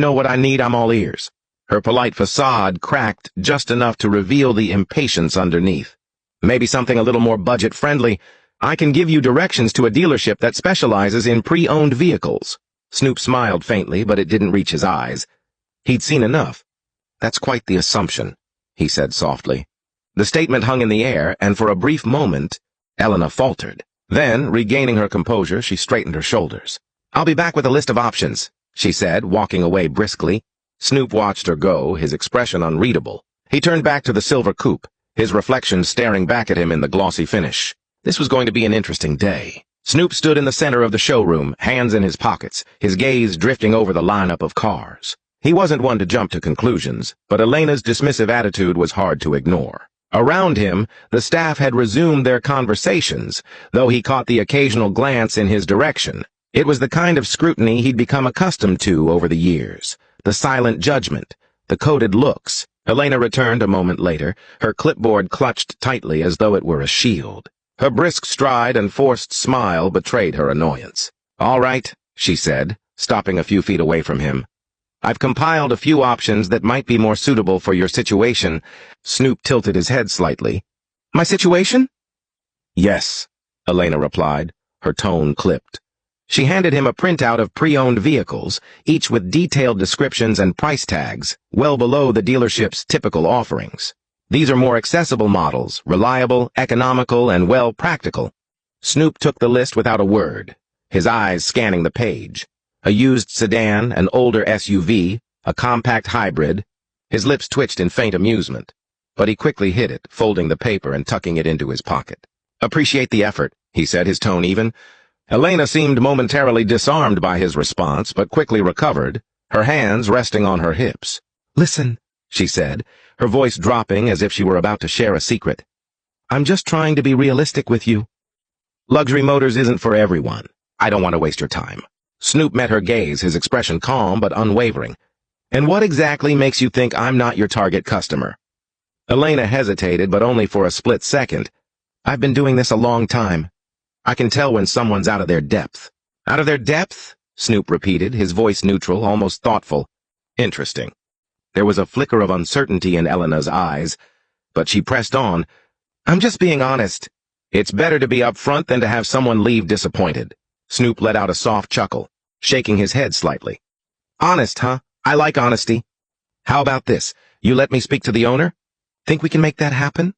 Know what I need, I'm all ears. Her polite facade cracked just enough to reveal the impatience underneath. Maybe something a little more budget-friendly. I can give you directions to a dealership that specializes in pre-owned vehicles. Snoop smiled faintly, but it didn't reach his eyes. He'd seen enough. That's quite the assumption, he said softly. The statement hung in the air, and for a brief moment, Elena faltered. Then, regaining her composure, she straightened her shoulders. I'll be back with a list of options, she said, walking away briskly. Snoop watched her go, his expression unreadable. He turned back to the silver coupe, his reflection staring back at him in the glossy finish. This was going to be an interesting day. Snoop stood in the center of the showroom, hands in his pockets, his gaze drifting over the lineup of cars. He wasn't one to jump to conclusions, but Elena's dismissive attitude was hard to ignore. Around him, the staff had resumed their conversations, though he caught the occasional glance in his direction. It was the kind of scrutiny he'd become accustomed to over the years. The silent judgment, the coded looks. Elena returned a moment later, her clipboard clutched tightly as though it were a shield. Her brisk stride and forced smile betrayed her annoyance. All right, she said, stopping a few feet away from him. I've compiled a few options that might be more suitable for your situation. Snoop tilted his head slightly. My situation? Yes, Elena replied, her tone clipped. She handed him a printout of pre-owned vehicles, each with detailed descriptions and price tags, well below the dealership's typical offerings. These are more accessible models, reliable, economical, and well practical. Snoop took the list without a word, his eyes scanning the page. A used sedan, an older SUV, a compact hybrid. His lips twitched in faint amusement, but he quickly hid it, folding the paper and tucking it into his pocket. Appreciate the effort, he said, his tone even. Elena seemed momentarily disarmed by his response, but quickly recovered, her hands resting on her hips. Listen, she said, her voice dropping as if she were about to share a secret. I'm just trying to be realistic with you. Luxury Motors isn't for everyone. I don't want to waste your time. Snoop met her gaze, his expression calm but unwavering. And what exactly makes you think I'm not your target customer? Elena hesitated, but only for a split second. I've been doing this a long time. I can tell when someone's out of their depth. Out of their depth? Snoop repeated, his voice neutral, almost thoughtful. Interesting. There was a flicker of uncertainty in Elena's eyes, but she pressed on. I'm just being honest. It's better to be upfront than to have someone leave disappointed. Snoop let out a soft chuckle, shaking his head slightly. Honest, huh? I like honesty. How about this? You let me speak to the owner? Think we can make that happen?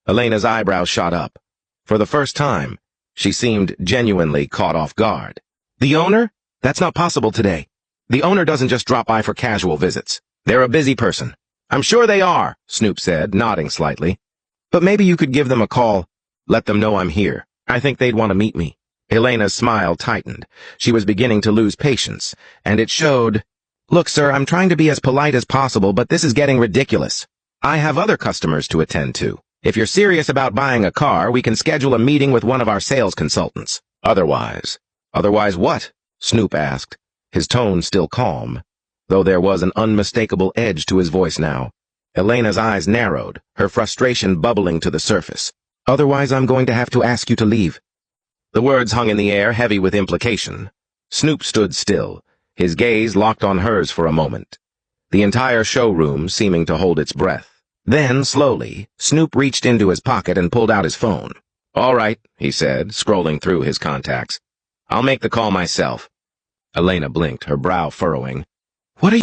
Elena's eyebrows shot up. For the first time, she seemed genuinely caught off guard. The owner? That's not possible today. The owner doesn't just drop by for casual visits. They're a busy person. I'm sure they are, Snoop said, nodding slightly. But maybe you could give them a call. Let them know I'm here. I think they'd want to meet me. Elena's smile tightened. She was beginning to lose patience, and it showed. Look, sir, I'm trying to be as polite as possible, but this is getting ridiculous. I have other customers to attend to. If you're serious about buying a car, we can schedule a meeting with one of our sales consultants. Otherwise what? Snoop asked, his tone still calm, though there was an unmistakable edge to his voice now. Elena's eyes narrowed, her frustration bubbling to the surface. Otherwise, I'm going to have to ask you to leave. The words hung in the air, heavy with implication. Snoop stood still, his gaze locked on hers for a moment, the entire showroom seeming to hold its breath. Then, slowly, Snoop reached into his pocket and pulled out his phone. All right, he said, scrolling through his contacts. I'll make the call myself. Elena blinked, her brow furrowing. What are you